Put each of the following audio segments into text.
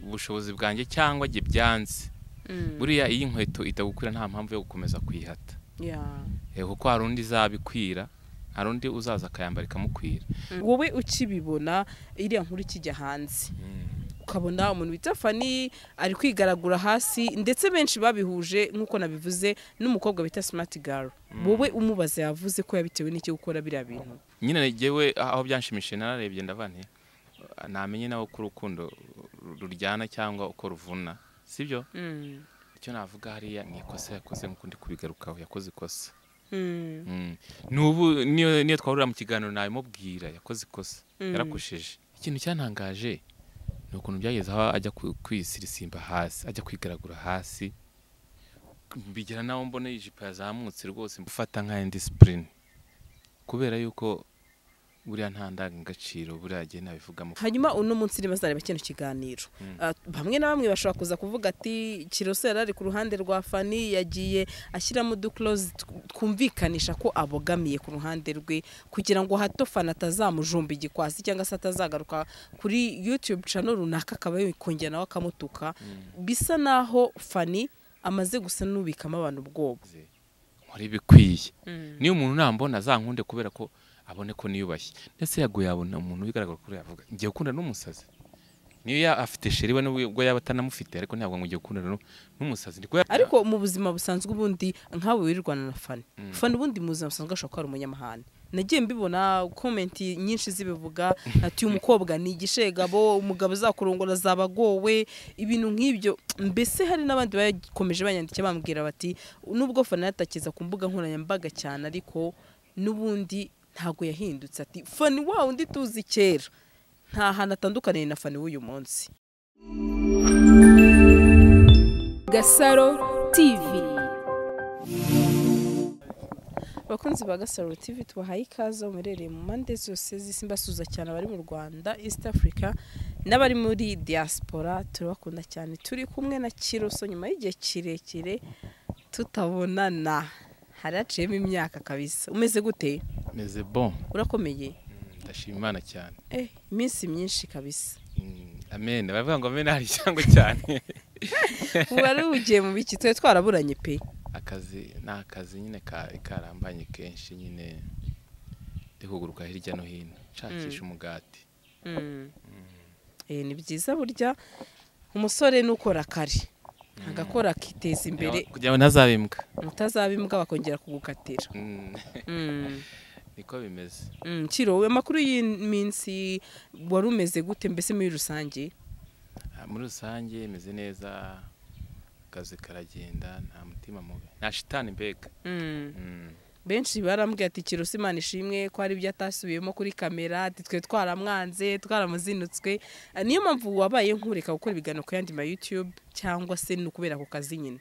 ubushobozi bwanjye cyangwa jye byanze buriya iyi nkweto itagukwira nta mpamvu yo gukomeza kuyihata kuko hari undi izabikwira hari undi uzaza akayambara ikamukwira. Wowe ukibibona iriya nkuru kijya hanze ukabona umuntu bita Fanny ari kwigaragura hasi ndetse benshi babihuje nkuko nabivuze n'umukobwa bita Smart Girl, wowe umubaza yavuze ko yabitewe n'iki gukora biriya bintu? Nyine jewe aho byanshimishije nararebye ndavane namenye nawe ko urukundo ruryana cyangwa uko ruvuna, sibyo? Icyo navuga hariya ni ikosa yakoze nkuko ndi kubigarukaho, yakoze ikosa. Nubu niyo twahurira mu kiganiro nawe mubwira yakoze ikosa, yarakosheje. Ikintu cyantangaje ni ukuntu byageze aho ajya kwisirisimba hasi, ajya kwigaragura hasi, bigira naho mbone ijipo yazamutse rwose mufata nka indiscipline, kubera yuko buriya nta ndangagaciro buriya gihe nabivugamo. Hanyuma uno munsi iri bazareba kino kiganiro, bamwe na bamwe bashobora kuza kuvuga ati Kirose yarari ku ruhande rwa Fanny, yagiye ashyiramo du close twumvikanisha ko abogamiye ku ruhande rwe kugira ngo hato Fanny atazamujumba igikwasi cyangwa se atazagaruka kuri YouTube channel runaka akaba yikongera nawe akamutuka. Bisa naho Fanny amaze gusa nubikamo abantu ubwoba. Muri bikwiye niyo umuntu nambona azankunde kubera ko abone ko niyubashye, ndetse yaguye abona umuntu wigaragara kuri yavuga ngiye gukunda n'umusazi, niyo afite sheri we n'ubwo yaba atanamufite ariko ntabwo ngiye gukunda n'umusazi. Ariko mu buzima busanzwe ubundi nkawe wirirwana na Fanny, Fanny ubundi mu buzima busanzwe ashobora kuba ari umunyamahane. Nagiye mbibona comment nyinshi zibivuga ati umukobwa ni igishegabo, umugabo uzakurongora zabagowe, ibintu nk'ibyo. Mbese hari n'abandi bakomeje banyandikira bambwira bati nubwo Fanny yatakiza ku mbuga nkoranyambaga cyane ariko n'ubundi ntago yahindutse, ati Fanny wa undi tuzi kera nta hantu atandukaniye na Fanny w'uyu munsi. Gasaro TV. Bakunzi ba Gasaro TV tubahaye ikaze muherereye mu mpande zose z'isi, mbasuza cyane abari mu Rwanda, East Africa n'abari muri diaspora. Turabakunda cyane, turi kumwe na Kiroso nyuma y'igihe kirekire tutabonana, haraciyemo imyaka kabisa. Umeze gute? Meze bon. Urakomeye? Ndashima Imana cyane. Iminsi myinshi kabisa. Amen. Bavuga ngo amen hari cyangwa cyane. Wari ugiye mu biki? Twe twaraburanye pe. Akazi nyine karambanye kenshi nyine ndikuguruka hirya no hino nshakisha umugati. Ni byiza burya umusore n'ukora kare agakora akiteza imbere kugira ngo ntazabimbwa, mutazabimbwa bakongera kugukatira. Niko bimeze. Kiro, amakuru y'iminsi wari umeze gute mbese muri rusange? Muri rusange imeze neza, akazi karagenda, nta mutima mubi, nta shitani mbega. Benshi barambwiye ati Kirose Imana ishimwe ko hari ibyo atasubiyemo kuri kamera, ati twe twaramwanze twaramuzinutswe. Niyo mpamvu wabaye nkureka gukora ibiganiro ku yandi ma YouTube cyangwa se n'ukubera ku kazi nyine?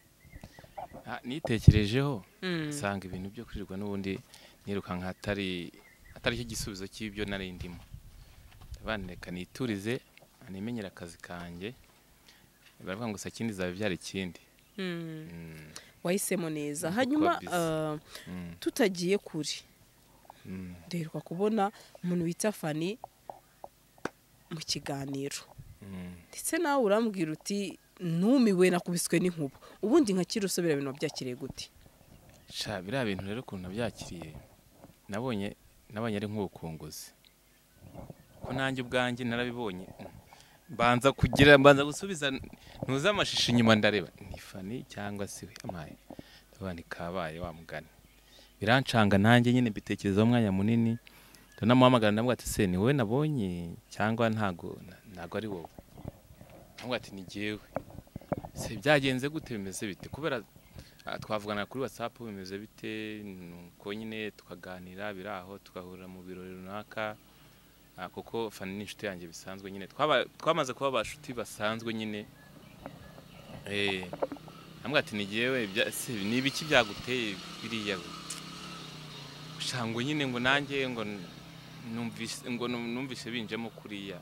Nitekerejeho nsanga ibintu byo kwirirwa n'ubundi niruka nkatari cyo gisubizo cy'ibyo nari ndimo. Abaneka niturize animenyera akazi kanjye, baravuga ngo sakindi zawe byari ikindi. Wahisemo neza. Hanyuma tutagiye kuri nderuka kubona umuntu wita Fanny mu kiganiro, ndetse nawe urambwira uti numiwe nakubiswe n'inkuba. Ubundi nka Kirose bira bintu byakiriye gute? Biriya bintu rero ukuntu byakiriye nabonye ari nk'ubukunguzi, ko nanjye ubwanjye narabibonye banza gusubiza ntuza amashishi inyuma ndareba ni Fanny cyangwa se we amaye abandi kabaye wa mugani. Birancanga nanjye nyine mbitekerezaho umwanya munini, ndanamuhamagara ndamubwira ati se ni wowe nabonye cyangwa ntago ari wowe? Ndamubwira ati ni jyewe. Se byagenze gute, bimeze bite? Kubera twavugana kuri WhatsApp bimeze bite, nuko nyine tukaganira biraho tukahurira mu birori runaka, kuko Fanny ni inshuti yanjye bisanzwe nyine twamaze kuba abashuti basanzwe nyine. Ndamubwira ati ni jyewe, ni ibiki byaguteye biriya shango nyine ngo nanjye ngo numvise binjemo kuriya,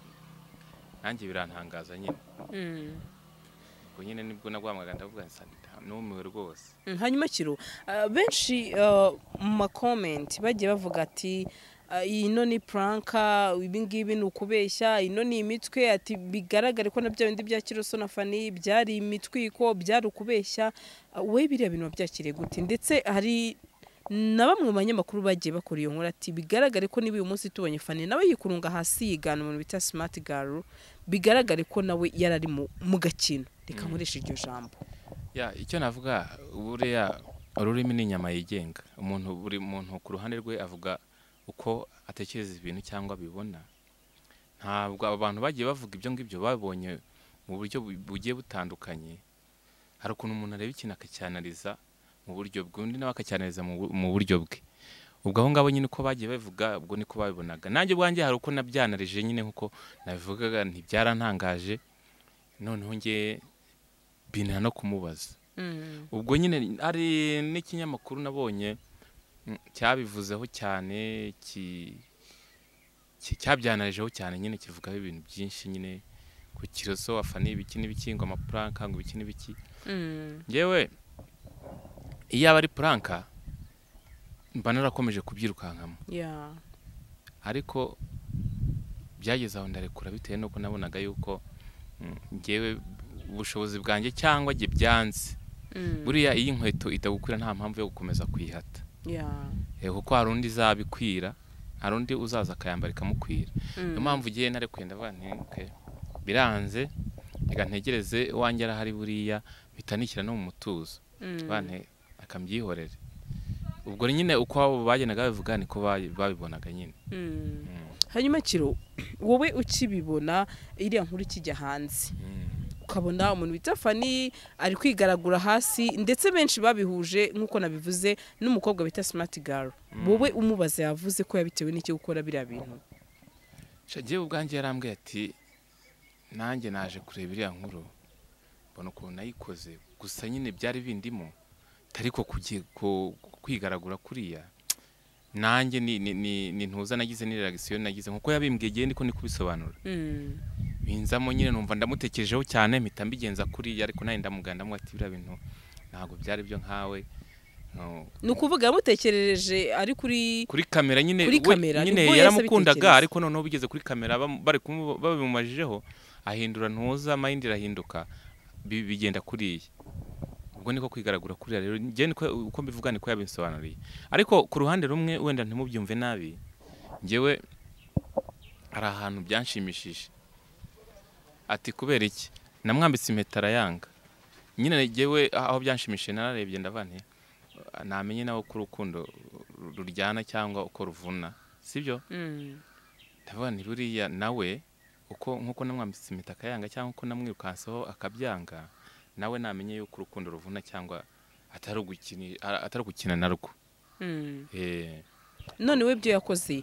nanjye birantangaza nyine. Ubwo nyine nibwo nagwamwaga ndavuga numiwe rwose. Hanyuma Kiro, benshi mu comment bagiye bavuga ati ino ni pranka ibi ngibi ni ukubeshya ino ni imitwe ati bigaragare ko na bya bindi bya Kiroso na Fani byari imitwiko byari ukubeshya we biriya bintu wabyakiriye gute ndetse hari na bamwe mu banyamakuru bagiye bakora iyo nkuru ati bigaragare ko niba uyu munsi tubonye Fani nawe yikurunga hasi yigana umuntu bita smart girl bigaragare ko nawe yarari mu gakino reka nkoresha iryo jambo icyo navuga buriya ururimi ni inyama yigenga buri muntu ku ruhande rwe avuga uko atekereza ibintu cyangwa bibona ntabwo abantu bagiye bavuga ibyo ngibyo babonye mu buryo bugiye butandukanye hari ukuntu umuntu areba ikintu akacyanaliza mu buryo bwe undi nawe akacyanaliza mu buryo bwe ubwo aho ngabo nyine uko bagiye bavuga ubwo niko babibonaga nanjye ubwanjye hari uko nabyanarije nyine nkuko nabivugaga ntibyarantangaje noneho ngiye bintera no kumubaza ubwo nyine ari n'ikinyamakuru nabonye cyabivuzeho cyane cyabyanarijeho cyane nyine kivugaho ibintu byinshi nyine ku Kiroso Fani ibiki n'ibiki ngo amapranka ngo ibiki n'ibiki ngewe iyo aba ari pranka mba narakomeje kubyirukankamo ariko byageze aho ndarekura bitewe nuko nabonaga yuko ngewe ubushobozi bwanjye cyangwa jye byanze buriya iyi nkweto itagukwira nta mpamvu yo gukomeza kuyihata kuko hari undi izabikwira hari undi uzaza akayambara ikamukwira niyo mpamvu ugiye narekuye ndavuga nti biranze reka ntegereze wanjye arahari buriya bitanikira no mu mutuzo bane akambyihorere ubwo nyine uko abo bagenaga babivuga niko babibonaga nyine hanyuma Kiro wowe ukibibona iriya nkuru kijya hanze ukabona umuntu bita Fani ari kwigaragura hasi ndetse benshi babihuje nkuko nabivuze n'umukobwa bita smart girl wowe umubaza yavuze ko yabitewe n'iki gukora biriya bintu shagiye ubwanjye yarambwiye ati nanjye naje kureba iriya nkuru mbona ukuntu nayikoze gusa nyine byari bindimo ariko kwigaragura kuriya nanjye ni ntuza nagize ni reaction nagize nkuko yabimbwiye giye ndiko nikubisobanura binzamo nyine numva ndamutekerejeho cyane mpita mbigenza kuriya ariko naye ndamuganda mu ati bira bintu ntago byari byo nkawe nukuvuga yamutekerereje ari kuri kamera nyine nyine yaramukundaga ariko noneho bigeze kuri kamera bari babimumajijeho ahindura ntuza mind irahinduka bigenda kuriya ubwo niko kwigaragura kuriya rero ngiye uko mbivuga niko yabinsobanuriye ariko ku ruhande rumwe wenda ntimubyumve nabi ngewe ari ahantu byanshimishije ati kubera iki namwambitse impeta arayanga nyine ngewe aho byanshimishije nararebye ndavane namenye nawe ko urukundo ruryana cyangwa uko ruvuna sibyo ndavane buriya nawe uko nkuko namwambitse impeta akayanga cyangwa uko namwirukanseho akabyanga nawe namenye yuko urukundo ruvuna cyangwa atari gukina narwo none we byo yakoze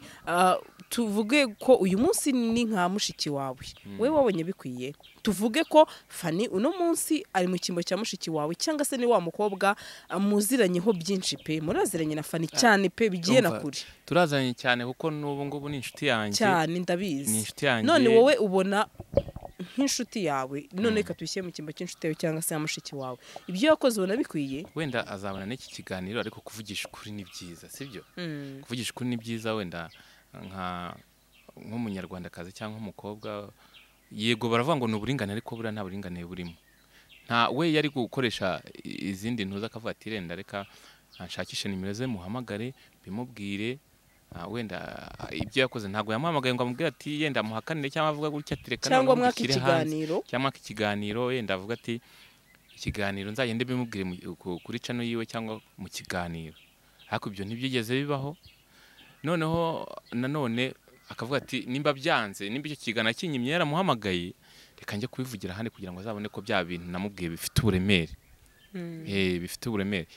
tuvuge ko uyu munsi ni nka mushiki wawe we wabonye bikwiye tuvuge ko Fani uno munsi ari mu kimbo cya mushiki wawe cyangwa se ni wa mukobwa muziranyeho byinshi pe muraziranye na Fani cyane pe bigiye na kuri turazanye cyane kuko n'ubu ngubu ni inshuti yanjye cyane ndabizi ni inshuti yanjye none wowe ubona nk'inshuti yawe none reka tubishyire mu kimbo cy'inshuti yawe cyangwa se ya mushiki wawe ibyo yakoze ubona bikwiye wenda azabona n'iki kiganiro ariko kuvugisha ukuri ni byiza sibyo kuvugisha ukuri ni byiza wenda nk'umunyarwandakazi cyangwa umukobwa yego baravuga ngo ni uburinganire ariko buriya nta buringanire burimo nta we yari gukoresha izindi ntuza akavuga ati renda reka nshakishe nimero ze muhamagare bimubwire wenda ibyo yakoze ntago yamuhamagaye ngo amubwire ati yenda muhakanire cyangwa avuga gutya ati reka cyangwa mwaka ikiganiro cyangwa ikiganiro yenda avuga ati ikiganiro nzagende bimubwire kuri channel yiwe cyangwa mu kiganiro ariko ibyo ntibyigeze bibaho noneho nanone akavuga ati nimba byanze nimba icyo kiganiro kinyimye yaramuhamagaye reka njye kubivugira handi kugira ngo azabone ko bya bintu namubwiye bifite uburemere bifite uburemere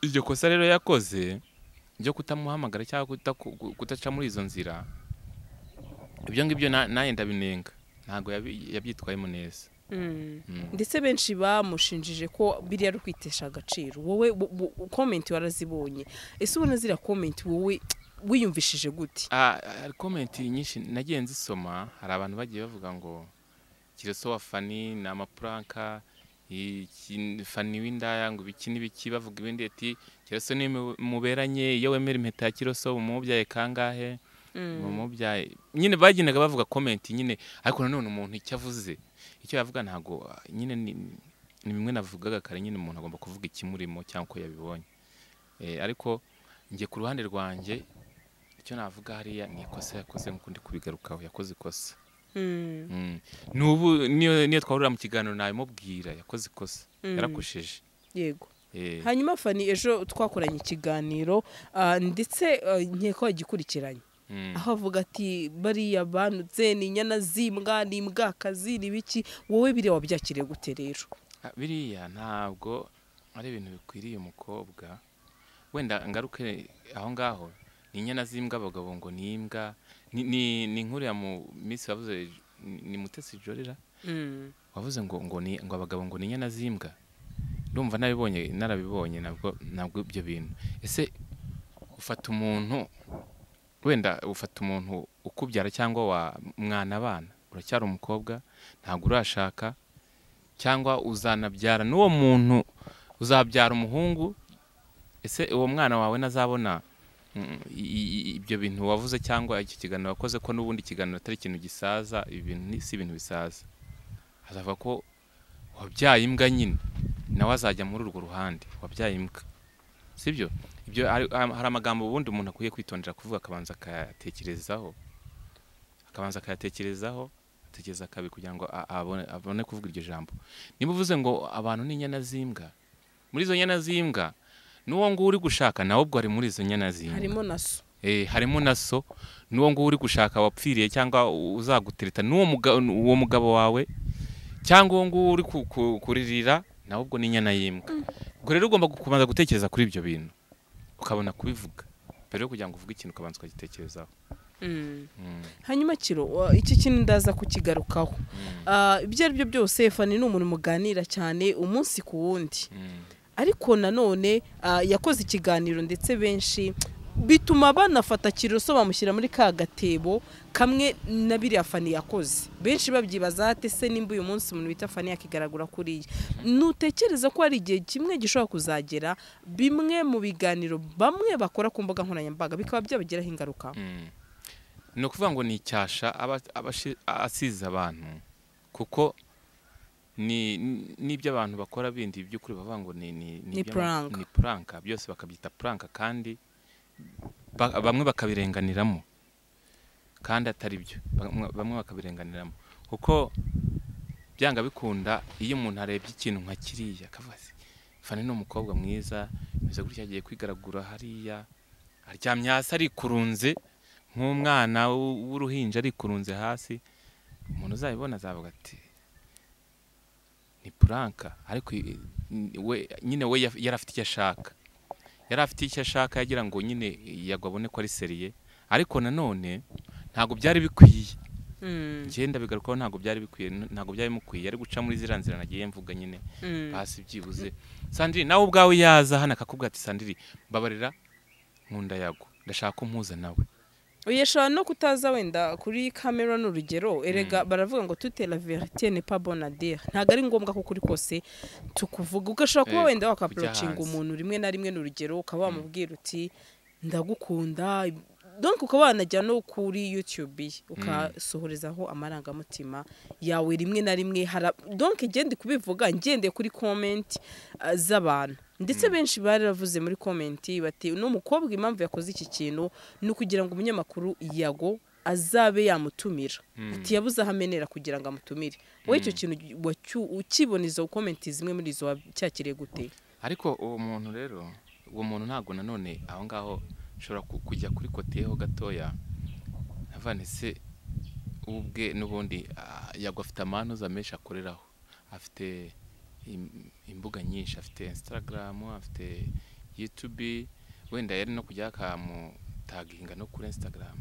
iryo kosa rero yakoze byo kutamuhamagara cyangwa kutaca muri izo nzira ibyo ngibyo naye ndabinenga ntago yabyitwayemo neza ndetse benshi bamushinjije ko biriya ari kwitesha agaciro wowe comment warazibonye ese ubona zira comment wowe wiyumvishije gute comment nyinshi nagiye nzisoma hari abantu bagiye bavuga ngo Kiroso Fani na amapranka Fani w'indaya ngo ibiki n'ibiki bavuga ibindi ati Kiroso ni muberanye iyo wemera impeta ya Kiroso umubyaye kangahe umubyaye nyine bagendaga bavuga comment nyine ariko nanone umuntu icyo avuze icyo yavuga ntago nyine ni bimwe navugaga kare nyine umuntu agomba kuvuga ikimurimo cyangwa ko yabibonye ariko ngiye ku ruhande rwanjye icyo navuga hariya ni ikosa yakoze nkuko ndi kubigarukaho yakoze ikosa nubu niyo twahurira mu kiganiro nawe mubwira yakoze ikosa yarakosheje yego hanyuma Fani ejo twakoranye ikiganiro ndetse nkeko yagikurikiranye aho avuga ati bariya banutse ni inyana zimbwa ni imbwakazi ni biki wowe biriya wabyakiriye gute rero biriya ntabwo ari ibintu bikwiriye umukobwa wenda ngaruke aho ngaho ni inyana zimbwa abagabo ngo ni imbwa ni inkuru ya mu minsi wavuze ni Mutesi Jorira wavuze ngo abagabo ngo ni inyana zimbwa ndumva narabibonye ntabwo ibyo bintu ese ufata umuntu wenda ufata umuntu ukubyara cyangwa wa mwana abana uracyari umukobwa ntabwo urashaka cyangwa uzanabyara n'uwo muntu uzabyara umuhungu ese uwo mwana wawe nazabona ibyo bintu wavuze cyangwa iki kiganiro wakoze ko n'ubundi kiganiro atari ikintu gisaza ibintu si ibintu bisaza azava ko wabyaye imbwa nyine nawe azajya muri urwo ruhande wabyaye imbwa sibyo ibyo hari amagambo ubundi umuntu akwiye kwitondera kuvuga akabanza akayatekerezaho atekereza kabi kugira ngo abone kuvuga iryo jambo niba uvuze ngo abantu ni inyana zimbwa muri izo nyana zimbwa n'uwo ngo uri gushaka nawe ubwo ari muri izo nyana zimbwa harimo naso n'uwo ngo uri gushaka wapfiriye cyangwa uzagutereta n'uwo mugabo wawe cyangwa uwo ngo uri kuririra nawe ubwo ni inyana y'imbwa ubwo rero ugomba kubanza gutekereza kuri ibyo bintu ukabona kubivuga mbere yo kugira ngo uvuge ikintu ukabanza ukagitekerezaho hanyuma Kiro iki kintu ndaza kukigarukaho ibyo ari byo byose Fani ni umuntu muganira cyane umunsi ku wundi ariko nanone yakoze ikiganiro ndetse benshi bituma banafata Kiroso bamushyira muri ka gatebo kamwe na biriya Fani yakoze benshi babyibaza ate se nimba uyu munsi umuntu bita Fani yakigaragura kuriya nutekereza ko hari igihe kimwe gishobora kuzagera bimwe mu biganiro bamwe bakora ku mbuga nkoranyambaga bikaba byabagiraho ingaruka ni ukuvuga ngo ni icyasha asize abantu kuko n'ibyo abantu bakora bindi by'ukuri bavuga ngo ni prank byose bakabyita prank kandi bamwe bakabirenganiramo kandi atari byo bamwe bakabirenganiramo kuko byanga bikunda iyo umuntu arebye ikintu nka kiriya akavuga Fani ni umukobwa mwiza bize gutya agiye kwigaragura hariya aryamye hasi arikurunze nk'umwana w'uruhinja arikurunze hasi umuntu uzabibona azavuga ati ni prank ariko nyine we yarafite icyo ashaka yagira ngo nyine yagwabone ko ari seriye ariko nanone ntago byari bikwiye ngenda bigarukaho ntago byari mukwiye ari guca muri zira nzira nagiye mvuga nyine basi byibuze Sandrine nawe ubwawe yaza hana akakubwira ati Sandrine babarira nkunda yago ndashaka ko mpuza nawe uyeshobora no kutaza wenda kuri kamera n'urugero erega baravuga ngo toute la vérité n'est pas bonne à dire ntago ari ngombwa ko kuri kose tukuvuga ugashobora kuba wenda wakaapproachinga umuntu rimwe na rimwe n'urugero ukaba wamubwira uti ndagukunda donc ukaba wanajya no kuri YouTube ukasohorezaho amarangamutima yawe rimwe na rimwe donc ngende kubivuga ngende kuri comment z'abantu ndetse benshi baravuze muri comment bati no mukobwa impamvu yakoze iki kintu ni kugira ngo umunyamakuru Yago azabe yamutumira ati yabuze ahamenera kugira ngo amutumire wowe icyo kintu ukiboniza comment zimwe muri izo cyakiriye gute ariko uwo muntu rero ntago nanone aho ngaho ushobora kujya kuri koteho gatoya avanese ubwe n'ubundi Yago afite amanuza menshi akoreraho afite imbuga nyinshi afite Instagram afite YouTube wenda yari no kujya akamutaginga no kuri Instagram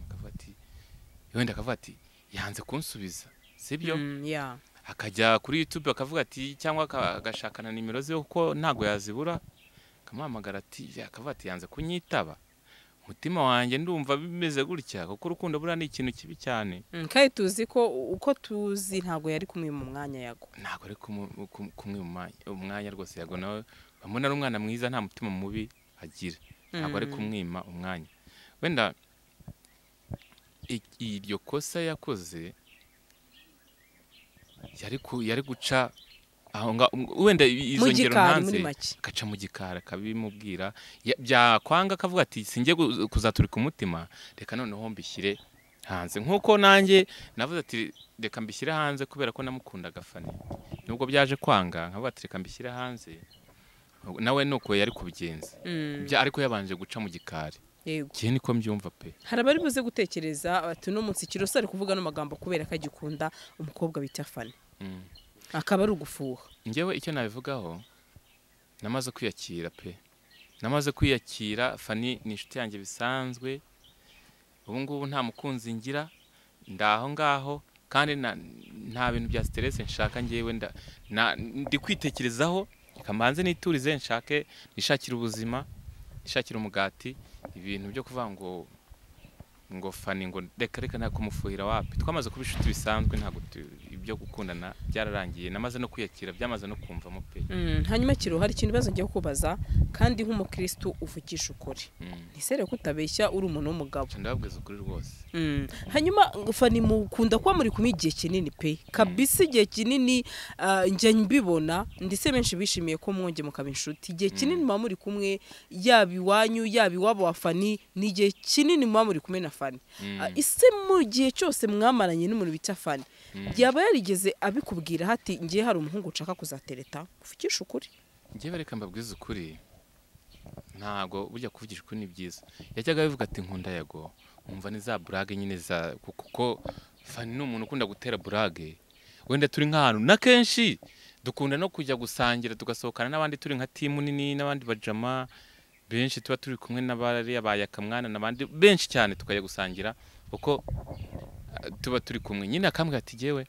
akavuga ati yanze kunsubiza sibyo akajya kuri YouTube akavuga ati cyangwa agashakana nimero ze kuko ntago yazibura akamuhamagara ati akavuga ati yanze kunyitaba umutima wanjye ndumva bimeze gutya kuko urukundo buriya ni ikintu kibi cyane. kandi tuzi ko uko tuzi ntabwo yari kumwe mu mwanya yago. Ntabwo ari kumwe umwanya rwose. Yago nawe bamubona ari umwana mwiza nta mutima mubi agira, ntabwo ari kumwima umwanya. Wenda iryo kosa yakoze yari guca aho wenda izo ngero ntanze gaca mu gikara kabimubwira byakwanga akavuga ati singiye kuzaturika umutima, reka noneho mbishyire hanze. Nkuko nanjye navuze ati reka mbishyire hanze kubera ko namukundaga Fani, nubwo byaje kwanga nkavuga ati reka mbishyire hanze, nawe nuko yari kubigenza ariko yabanje guca mu gikari. Kiye niko mbyumva pe. Hari abari buze gutekereza ati no munsi Kiroso ari kuvuga no magambo kubera ko agikunda umukobwa bita Fani, akaba ari ugufuha. Njyewe icyo nabivugaho, namaze kwiyakira pe, namaze kwiyakira. Fani ni inshuti yanjye bisanzwe, ubu ngubu nta mukunzi ngira, ndaho ngaho kandi nta bintu bya stress nshaka. Njyewe ndi kwitekerezaho, kamanze niturize, nshake nishakira ubuzima, nishakira umugati. Ibintu byo kuvuga ngo Fani ngo reka nta kumufuhira wapi. Twamaze kuba inshuti bisanzwe, ntabwo ibyo gukundana byararangiye, namaze no kwiyakira, byamaze no kumvamo pe. Hanyuma Kiro, hari ikintu bazo ngiye kubaza kandi nk'umukristo uvugisha ukuri, ntisere kutabeshya uri umuntu w'umugabo. Ndababwiza ukuri rwose. Hanyuma Fani mukunda kuba muri kumwe igihe kinini pe, kabisa igihe kinini. Njye mbibona ndetse benshi bishimiye ko mwonge mukaba inshuti. Igihe kinini muba muri kumwe, yaba iwanyu yaba iwabo wa Fani, ni igihe kinini muba muri kumwe na Fani. Ise mu gihe cyose mwamaranye n'umuntu bita Fani, yaba yarigeze abikubwira hati ngiye hari umuhungu ushaka kuzatereta? Kuvugisha ukuri. Ngiye reka mbabwiza ukuri, ntago burya kuvugisha ukuri ni byiza. Yajyaga bivuga ati nkunda Yago, umva ni za burage nyine za kuko Fani ni umuntu ukunda gutera burage. Wenda turi nk'ahantu na kenshi dukunda no kujya gusangira, tugasohokana n'abandi turi nka timu nini n'abandi bajama benshi, tuba turi kumwe n'abari abayakamwana n'abandi benshi cyane, tukajya gusangira uko tuba turi kumwe. Nyine akambwira ati jewe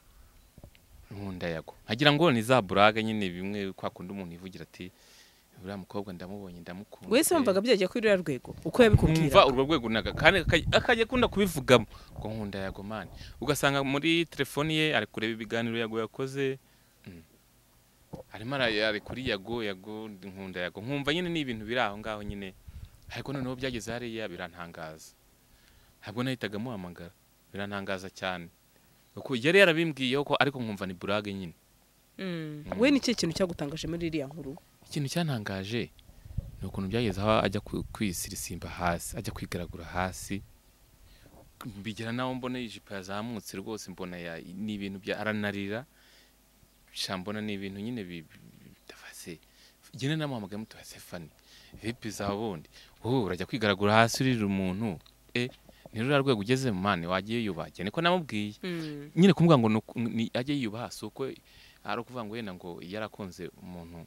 nkunda Yago, nkagira ngo ni za burage nyine bimwe kwa kundi umuntu yivugira ati uriya mukobwa ndamubonye ndamukunda. Wese wumvaga byagiye kuri uriya rwego uko yabikubwira? Umva urwo rwego naga kandi akajya kunda kubivugamo ngo nkunda Yago mani, ugasanga muri telefoni ye ari kureba ibiganiro Yago yakoze, arimo ari kuri Yago nkunda Yago, nkumva nyine ni ibintu biri aho ngaho nyine. Ariko noneho byageze hariya birantangaza, ntabwo nahitaga muhamagara, birantangaza cyane kuko yari yarabimbwiyeho ko, ariko nkumva ni burage nyine. We ni cyo kintu cyagutangaje muri iriya nkuru? Ikintu cyantangaje ni ukuntu byageze aho ajya kwisirisimba hasi, ajya kwigaragura hasi, bigera naho mbona ijipo yazamutse rwose, mbona ni ibintu bya aranarira, shambona ni ibintu nyine bidafase. Gene namuhamagaye muto Fani, vipi za bundi wowe urajya kwigaragura hasi urira umuntu ni rura rwego ugeze mu mane wagiye yubake, niko namubwiye. Nyine kumvuga ngo ni ajye yiyubaha, uko ari kuvuga ngo yenda ngo yarakonze umuntu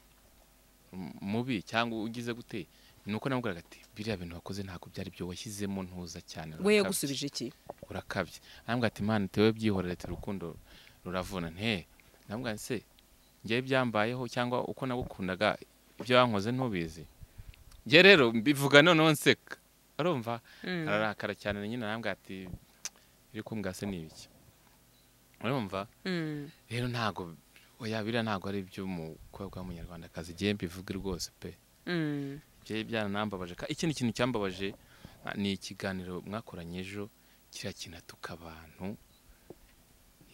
mubi cyangwa ugize gute, nuko namubwira ati biriya bintu wakoze ntabwo byari byo washyizemo ntuza cyane. We yagusubije iki? Urakabye. Namubwira ati man tewe byihorere, ati urukundo ruravuna. Namubwira se ngiye byambayeho cyangwa uko nagukundaga ibyo wankoze ntubizi? Ngiye rero mbivuga noneho nseka, arumva ararakara cyane. Nyine namubwira ati biri kumbwa se nibiki, urumva? Rero ntago biriya ntago ari iby'umukobwa w'umunyarwandakazi, ngiye mbivuge rwose pe. Bye byaranambabaje. Ikindi kintu cyambabaje ni ikiganiro mwakoranye ejo, kiriya kinatuka abantu,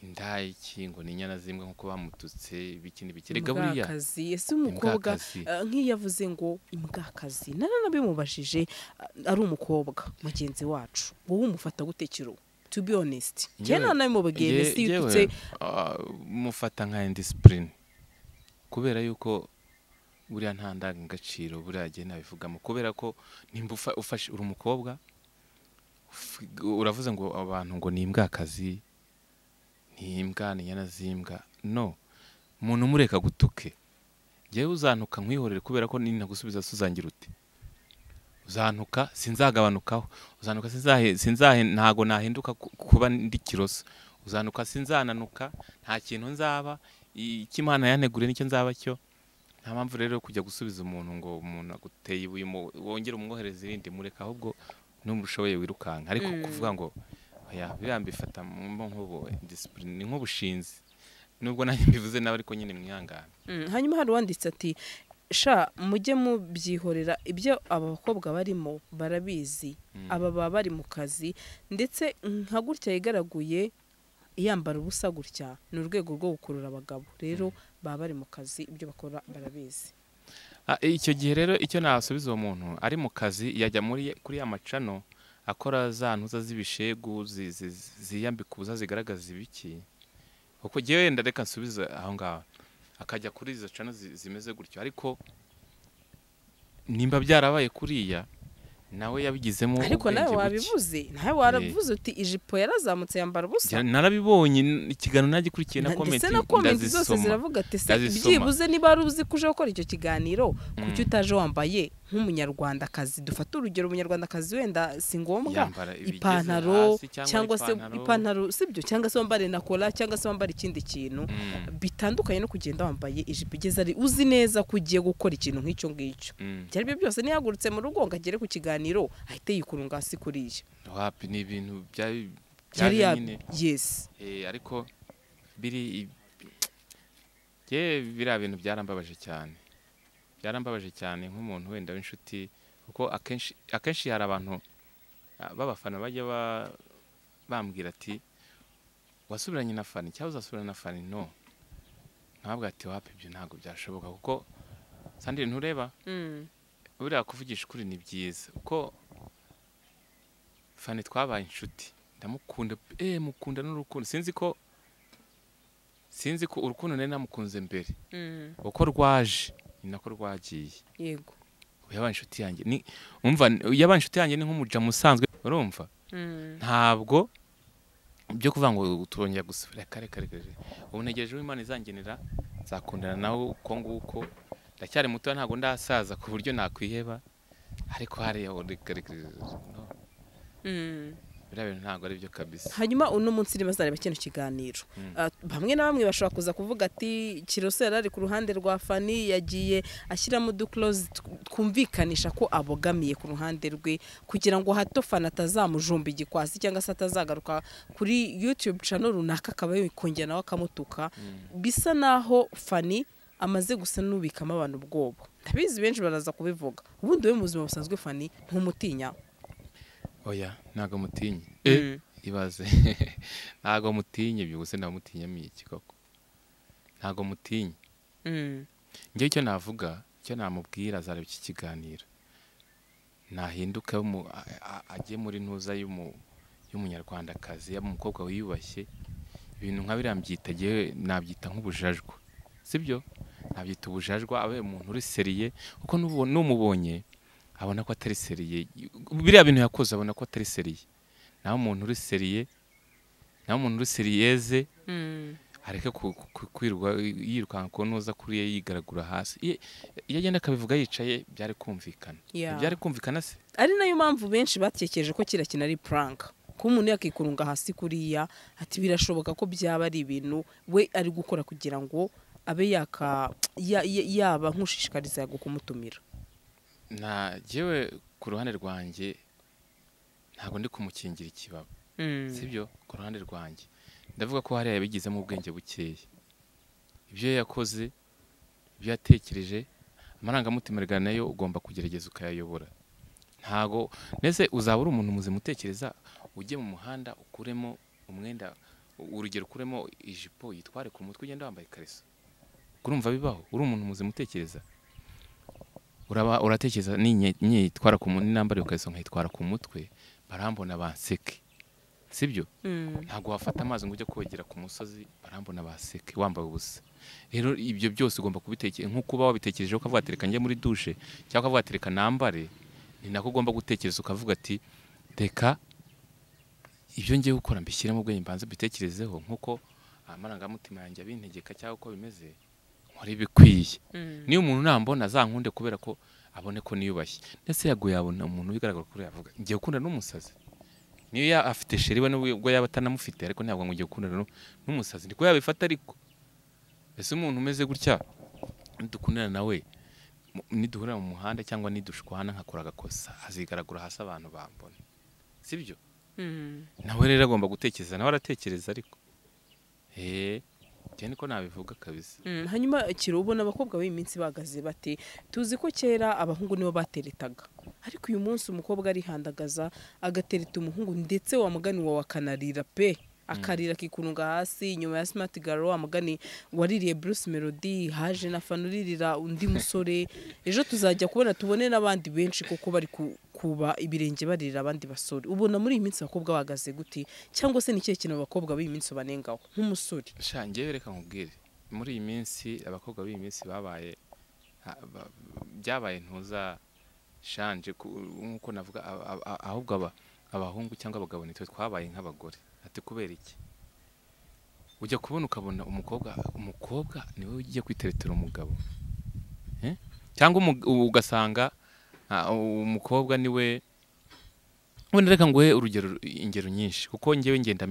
indayi kingo ni inyana zimwe nkuko bamututse ibikindi bikirega buriya kazi. Ese umukobwa nk'iyavuze ngo imbwakazi, naranabimubajije, ari umukobwa mugenzi wacu, wowe umufata gute Kiro? To be honest, cyane namubwiye si yutse mufata nka indiscipline, kubera yuko buriya nta ndangagaciro buriya gihe nabivugamo, kubera ko nimba ufashe uri umukobwa uravuze ngo abantu ngo ni imbwakazi, ni imbwa, ni inyana z'imbwa. No, umuntu umureka gutuke, ngewe uzantuka nkwihorere, kubera ko ninagusubiza suzangira ute, uzantuka sinzagabanukaho, uzantuka ntago nahinduka kuba ndi Kiroso, uzantuka sinzananuka, nta kintu nzaba, ikimana yantegure nicyo nzaba cyo. Nta mpamvu rero kujya gusubiza umuntu ngo umuntu aguteye ibuye wongere umwohereze irindi, mureka ahubwo n'ubwo ushoboye wirukanka ariko kuvuga ngo oya birambifata nk'ubu discipline nk'ubushinzi nubwo nanjye mbivuze nawe ariko nyine mwihangana. Hanyuma hari uwanditse ati sha mujye mubyihorera ibyo aba bakobwa barimo barabizi aba baba bari mu kazi ndetse nka gutya yigaraguye yambara ubusa gutya ni urwego rwo gukurura abagabo rero baba bari mu kazi ibyo bakora barabizi. Icyo gihe rero icyo nasubiza uwo muntu ari mu kazi yajya kuri ya macano akora za ntuza z'ibishegu ziyambika ubusa zigaragaza ibiki uko gihe wenda reka nsubize aho ngaho akajya kuri izo cano zimeze gutyo ariko nimba byarabaye kuriya nawe yabigizemo ariko nawe wabivuze nawe warabivuze uti ijipo yarazamutse yambara ubusa narabibonye ikiganiro nagikurikiye na comment zose ziravuga ati se byibuze niba ari uzi kuje gukora icyo kiganiro kuki utaje wambaye nk'umunyarwandakazi dufata urugero umunyarwandakazi wenda si ngombwa ipantaro cyangwa se ipantaro sibyo cyangwa se wambare na kola cyangwa se wambare ikindi kintu bitandukanye no kugenda wambaye ijipo igeze ari uzi neza ko ugiye gukora ikintu nk'icyo ngicyo byari byo byose niyagurutse mu rugo ngagere ku kiganiro ahite yikurunga hasi kuriya wapi ni ibintu byari nyine yes ariko biriya bintu byarambabaje cyane nk'umuntu wenda w'inshuti kuko akenshi hari abantu b'abafana bajya bambwira ati wasubiranye na fani cyangwa uzasubirana na fani no ntabwo ati wapi ibyo ntabwo byashoboka kuko sandire ntureba buriya kuvugisha ukuri ni byiza kuko fani twabaye inshuti ndamukunda mukunda n'urukundo sinzi ko urukundo nari namukunze mbere uko rwaje ni nako rwagiye yego yabaye inshuti yanjye ni umva yabaye inshuti yanjye ni nk'umuja musanzwe urumva ntabwo byo kuvuga ngo turongera gusubira kare ubu ntegereje w'Imana izangenera nzakundana nawe uko nguko ndacyari muto ntabwo ndasaza ku buryo nakwiheba ariko hariya biriya bintu ntabwo ari byo kabisa. Hanyuma uno munsi rero bazareba kino kiganiro bamwe na bamwe bashobora kuza kuvuga ati Kiroso yarari ku ruhande rwa Fani yagiye ashyiramo duclose twumvikanisha ko abogamiye ku ruhande rwe kugira ngo hato Fani atazamujumba igikwasi cyangwa se atazagaruka kuri YouTube channel runaka akaba yikongera nawe akamutuka bisa naho Fani amaze gusa n'ubikamo abantu ubwoba ndabizi benshi baraza kubivuga ubundi we mu buzima busanzwe Fani ntumutinya oya ntago mutinye ibaze ntago mutinye byose ndamutinyamiye iki koko ntago mutinye ngiye icyo navuga icyo namubwira azareba iki kiganiro nahinduka ajye muri ntuza y'umunyarwandakazi y'umukobwa wiyubashye ibintu nka biriya mbyita giye nabyita nk'ubujajwa sibyo nabyita ubujajwa abe umuntu uri seriye kuko n'umubonye abona ko atari seriye biriya bintu yakoze abona ko atari seriye naho umuntu uri seriye naho umuntu uri seriyeze areke kwirwa yirukanka ko nuza kuriye yigaragura hasi iyo agenda akabivuga yicaye byari kumvikana byari kumvikana se ari nayo mpamvu benshi batekereje ko kira kinari prank ko umuntu yakikurunga hasi kuriya ati birashoboka ko byaba ari ibintu we ari gukora kugira ngo abe yaba nkushishikariza kumutumira. Jewe ku ruhande rwanjye ntabwo ndi kumukingira ikibaba sibyo ku ruhande rwanjye ndavuga ko hari yabigizemo ubwenge bukeya ibyo yakoze ibyo yatekereje amarangamutima nayo ugomba kugerageza ukayayobora ntago nese uzaba uri umuntu muzima utekereza ujye mu muhanda ukuremo umwenda urugero ukuremo ijipo yitware ku mutwe ugenda wambaye ikariso urumva bibaho uri umuntu muzima utekereza uratekereza nyitwara ku nambari ukayisonga nkayitwara ku mutwe barambona banseke sibyo ntago wafata amazi ngo ujye kogera ku musozi barambona baseke wambaye ubusa rero ibyo byose ugomba kubitekereza nko kuba wabitekereje ukavuga ati reka njye muri douche cyangwa ukavuga ati reka nambare ni nako ugomba gutekereza ukavuga ati reka ibyo ngiye gukora mbishyiremo ubwenge mbanze mbitekerezeho nkuko amarangamutima yanjye abintegeka cyangwa uko bimeze muri bikwiye niyo umuntu nambona azankunde kubera ko abone ko niyubashye ndetse yaguye abona umuntu bigaragara ko yavuga ngiye gukunda n'umusazi niyo afite sheri we nubwo yaba atanamufite ariko ntabwo ngiye gukunda n'umusazi ndiko yabifata ariko ese umuntu umeze gutya dukundana nawe niduhurira mu muhanda cyangwa nidushwana nkakora agakosa hazigaragura hasi abantu bambona sibyo nawe rero agomba gutekereza nawe aratekereza ariko cyane ko nabivuga kabisa. Hanyuma kiro ubona abakobwa b'iyi minsi bagaze bate tuzi ko kera abahungu nibo bateretaga ariko uyu munsi umukobwa arihandagaza agatereta umuhungu ndetse wa mugani wa wakanarira pe akarira kikununga hasi nyuma ya Smart Girl wa mugani waririye Bruce Melody haje na fanuririra undi musore ejo tuzajya kubona tubone n'abandi benshi kuko bari kuba ibirenge barira abandi basore. Ubona muri iyi minsi abakobwa bagaze guti cyangwa se n'ikihe kintu abakobwa b'iyi minsi banengaho nk'umusore? Shangiye reka nkubwire muri iyi minsi abakobwa b'iyi minsi byabaye ntuza shanje nkuko navuga ahubwo abahungu cyangwa abagabo nitwe twabaye nk'abagore. Ati kubera iki ujya kubona ukabona umukobwa niwe ugiye kwiteretera umugabo cyangwa ugasanga umukobwa niwe wenda reka nguhe urugero ingero nyinshi kuko ngewe ngenda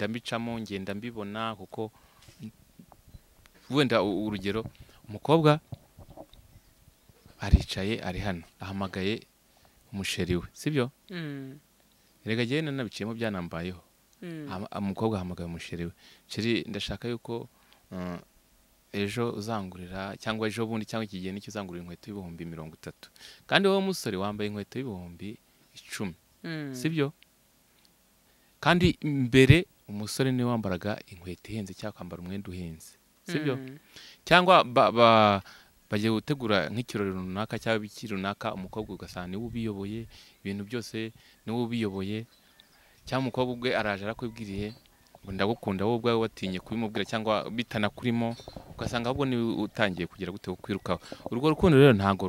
mbicamo ngenda mbibona kuko wenda urugero umukobwa aricaye ari hano ahamagaye umusheri we sibyo rega jye nanabiciyemo byanambayeho umukobwa ahamagaye umusheri we sheri ndashaka yuko ejo uzangurira cyangwa ejo bundi cyangwa iki gihe nicyo uzangurira inkweto y'ibihumbi 30 kandi wowe musore wambaye inkweto y'ibihumbi 10 sibyo kandi mbere umusore niwe wambaraga inkweto ihenze cyangwa kwambara umwenda uhenze sibyo cyangwa bagiye gutegura nk'ikirori runaka cyangwa biki runaka umukobwa ugasanga niwe ubiyoboye ibintu byose niwe ubiyoboye cyangwa umukobwa ubwe araje arakwibwiriye ngo ndagukunda wowe ubwawe watinye kubimubwira cyangwa bitanakurimo ugasanga ahubwo niwe utangiye kugira gute kwirukaho. Urwo rukundo rero ntago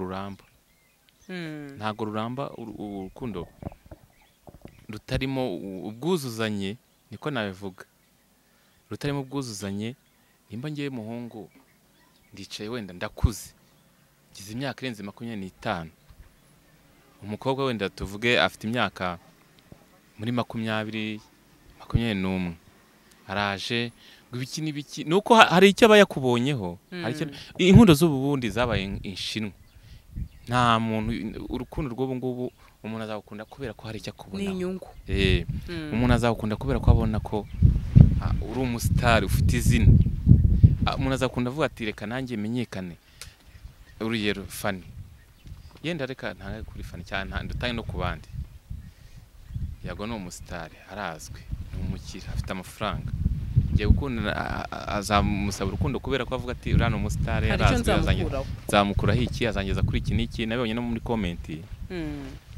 ruramba urukundo rutarimo ubwuzuzanye niko nabivuga rutarimo ubwuzuzanye. Nimba ngiye muhungu ndicaye wenda ndakuze gize imyaka irenze 25 umukobwa wenda tuvuge afite imyaka muri 21 araje ibiki nibiki nuko hari icyo abayakubonyeho inkundo z'ububundi zabaye inshinwa nta muntu urukundo rw'ubu ngubu umuntu azakunda kubera ko hari icyo akubona n'inyungu umuntu azakunda kubera ko abona ko uri umustar ufite izina umuntu azakunda avuga ati reka nanjye menyekane. Urugero Fanny yenda reka nta kuri Fanny cyane ndutaye no kubandi yago no umustar arazwe n'umukira afite amafaranga ngiye gukunda azamusaba urukundo kubera ko avuga ati urano umustar yarazwe nzamukuraho iki azangeza kuri iki niki nabonye no muri comment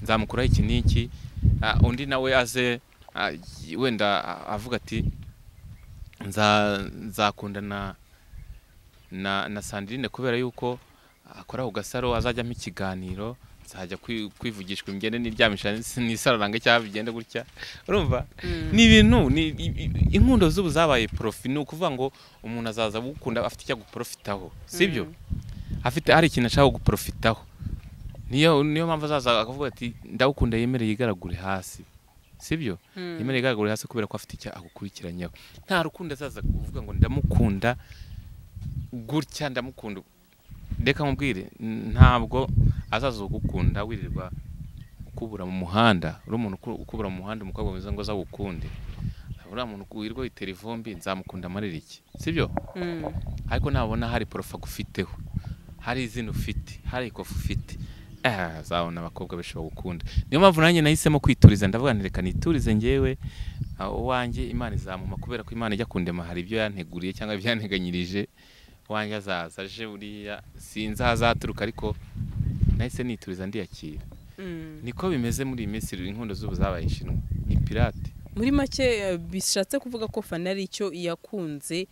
nzamukuraho iki niki undi nawe aze wenda avuga ati nzakundana na Sandrine kubera yuko akora ugasaro azajya ikiganiro nzajya kwivugishwa imgende n'iryamisha n'isararanga cyangwa bigende gutya urumva ni ibintu ni inkundo z'ubu zabaye profi ni ukuvuga ngo umuntu azaza gukunda afite icyo guprofitaho sibyo afite hari ikintu ashaka guprofitaho niyo mpamvu azaza akavuga ati ndagukunda yemereye igaragure hasi sibyo yemereye igaragure hasi kubera ko afite icyo agukurikiranyaho nta rukundo azaza kuvuga ngo ndamukunda gutya ndamukunda reka mubwire ntabwo azaza gukunda wirirwa ukubura mu muhanda uri umuntu ukubura mu muhanda umukobwa mwiza ngo azagukunde uriya muntu wirirwa yitera ivumbi nzamukunda amarira iki sibyo ariko nabona hari profa gufiteho hari izina ufite hari ikofu ufite azabona abakobwa benshi bagukunda. Niyo mpamvu nanjye nahisemo kwituriza ndavuga nti reka niturize ngewe wanjye Imana izamuma kubera ko Imana ijya kundema hari ibyo yanteguriye cyangwa byanteganyirije wanjye azaza aje uriya sinzi azaturuka ariko nahise nituriza ndiyakira. Niko bimeze muri iyi minsi inkundo z'ubu zabaye inshinwa ni pirate. Muri make bishatse kuvuga ko Fanny ari icyo yakunze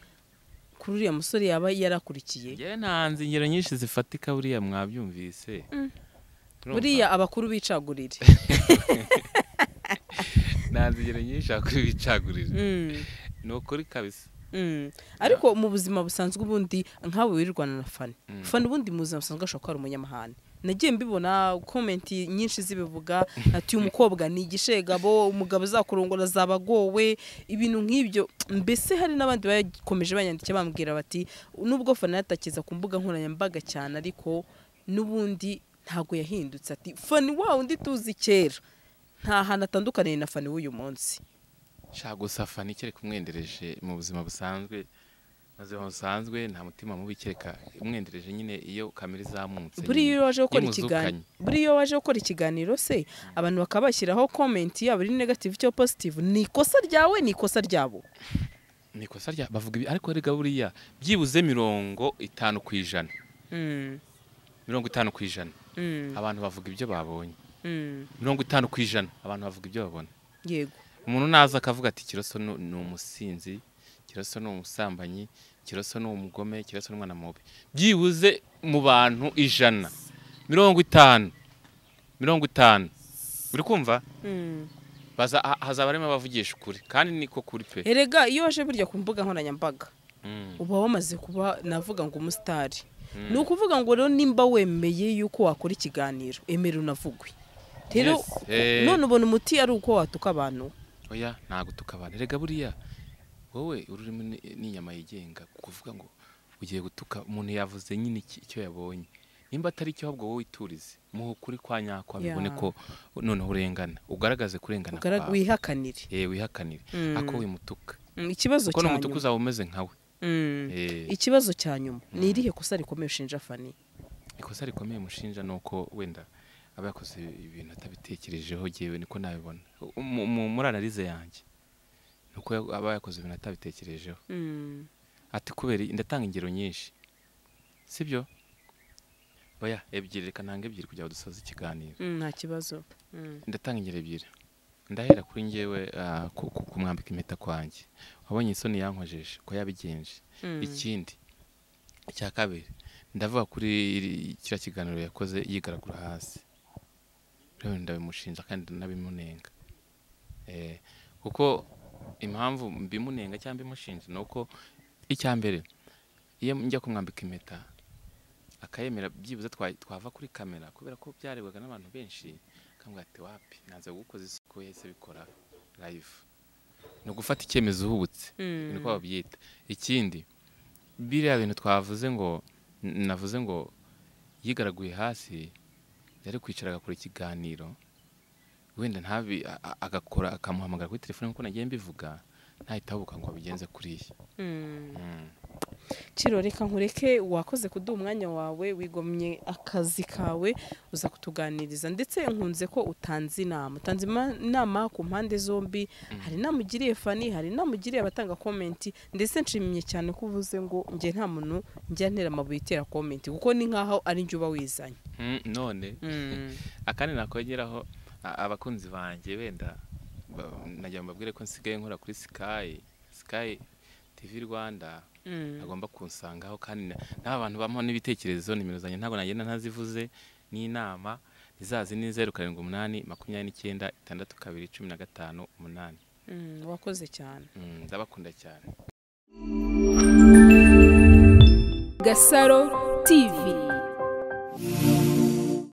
kuri uriya musore yaba yarakurikiye. Nge ntanze ingero nyinshi zifatika buriya mwabyumvise. Buriya abakuru bicagurire. Ntanze ingero nyinshi abakuru bicagurire. Ni ukuri kabisa. Ariko mu buzima busanzwe ubundi nkawe wirirwana na Fanny. Fanny ubundi mu buzima busanzwe ashobora kuba ari umunyamahane. nagiye mbibona comment nyinshi zibivuga ati umukobwa ni igishegabo umugabo uzakurongora zabagowe ibintu nk'ibyo mbese hari n'abandi bakomeje banyandikira bambwira bati nubwo Fani yatakiza ku mbuga nkoranyambaga cyane ariko nubundi ntago yahindutse ati Fani wa undi tuzi kera nta hantu atandukaniye na Fani w'uyu munsi gusa Fani kereka umwendereje mu buzima busanzwe maze busanzwe nta mutima mubi kereka umwendereje nyine iyo kamera izamutse buriyo waje gukora ikiganiro se abantu bakabashyiraho comment yabo ari negative cyo positive ni ikosa ryawe ni ikosa ryabo ni ikosa rya bavuga ariko rega buriya byibuze 50%. 50% abantu bavuga ibyo babonye 50% abantu bavuga ibyo babona yego umuntu naza akavuga ati Kiroso ni umusinzi Kiroso ni umusambanyi Kiroso ni umugome Kiroso ni umwana mubi byibuze mu bantu 100 50 uri kumva hazaba arimo bavugisha ukuri kandi niko kuri pe erega iyo waje burya ku mbuga nkoranyambaga uba wamaze kuba navuga ngo umusitari ni ukuvuga ngo rero nimba wemeye yuko wakora ikiganiro emera unavugwe rero none ubona umuti ari uko watuka abantu oya nta gutuka abantu erega buriya wowe ururimo n'inyama yigenga kuvuga ngo ugiye gutuka umuntu yavuze nyine icyo yabonye nimba atari cyo ahubwo wowe iturize muho kuri kwa nyakwa bibone ko none urengana ugaragaze kurengana kwawe wihakanire wihakanire ako wimutuka ikibazo cyanyuma ko n'umutuku uzaba umeze nkawe ikibazo cyanyuma ni irihe kosa rikomeye ushinja Fani ikosa rikomeye mushinja nuko wenda aba yakoze ibintu atabitekerejeho jewe niko nabibona muri analize yanjye nuko aba yakoze ibintu atabitekerejeho ati kubera ndatanga ingero nyinshi sibyo oya ebyiri reka ntange ebyiri kugira ngo dusoze ikiganiro nta kibazo ndatanga ingero ebyiri ndahera kuri njyewe kumwambika impeta kwanjye wabonye isoni yankojeje ko yabigenje ikindi cya kabiri ndavuga kuri kira kiganiro yakoze yigaragura hasi rero ndabimushinja kandi nabimunenga kuko impamvu mbimunenga cyangwa bimushinja nuko icyambere iyo njya kumwambika impeta akayemera byibuze twava kuri kamera kubera ko byarebwaga n'abantu benshi kambwa ati wapi naze gukoza isuku yese bikora live no gufata icyemezo uhubutse niko babyita ikindi biriya bintu twavuze ngo navuze ngo yigaraguye hasi yari kwicara gakora ikiganiro wenda ntabi agakora akamuhamagara kuri telefone nkuko nagiye mbivuga ntahitabuka ngo abigenze kuriya Kiro reka nkureke wakoze kuduha umwanya wawe wigomye akazi kawe uza kutuganiriza ndetse nkunze ko utanze inama ku mpande zombi hari namugiriye Fani hari namugiriye abatanga comment ndetse nshimye cyane ko uvuze ngo nge nta muntu njya ntera amabuye itera comment kuko ni nkaho ari njye uba wizanye none akandi nakongeraho abakunzi banjye wenda najya mbabwire ko nsigaye nkora kuri Sky TV Rwanda agomba kunsangaho kandi n'abantu bampa n'ibitekerezo nimero zanjye ntago nagenda ntazivuze n'inama izazi ni 0788 29 62 15 8 wakoze cyane ndabakunda cyane Gasaro TV.